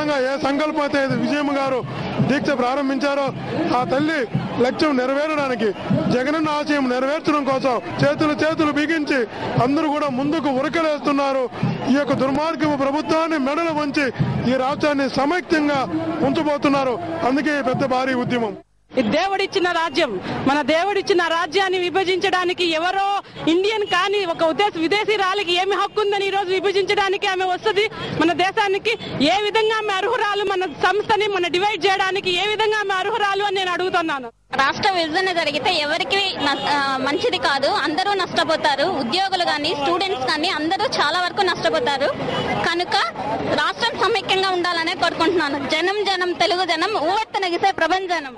ప్రకారంగా ఏ సంకల్పం అయితే విజయమ్మ గారు దీక్ష ప్రారంభించారో ఆ తల్లి లక్ష్యం నెరవేరడానికి, జగనన్న ఆశయం నెరవేర్చడం కోసం చేతులు బిగించి అందరూ కూడా ముందుకు ఉరకలేస్తున్నారు. ఈ యొక్క దుర్మార్గపు ప్రభుత్వాన్ని మెడలు వంచి ఈ రాష్ట్రాన్ని సమైక్యంగా ఉంచబోతున్నారు. అందుకే పెద్ద భారీ ఉద్యమం. దేవుడిచ్చిన రాజ్యం, మన దేవుడిచ్చిన రాజ్యాన్ని విభజించడానికి ఎవరో ఇండియన్ కానీ ఒక విదేశీరాలకి ఏమి హక్కు ఉందని ఈ రోజు విభజించడానికి ఆమె వస్తుంది. మన దేశానికి ఏ విధంగా ఆమె అర్హురాలు, మన సంస్థని మన డివైడ్ చేయడానికి ఏ విధంగా ఆమె అర్హురాలు అని నేను అడుగుతున్నాను. రాష్ట్ర విభజన జరిగితే ఎవరికి మంచిది కాదు, అందరూ నష్టపోతారు. ఉద్యోగులు కానీ స్టూడెంట్స్ కానీ అందరూ చాలా వరకు నష్టపోతారు. కనుక రాష్ట్రం సమైక్యంగా ఉండాలనే కోరుకుంటున్నాను. జనం తెలుగు జనం ఊవెత్తనగిసే ప్రభంజనం.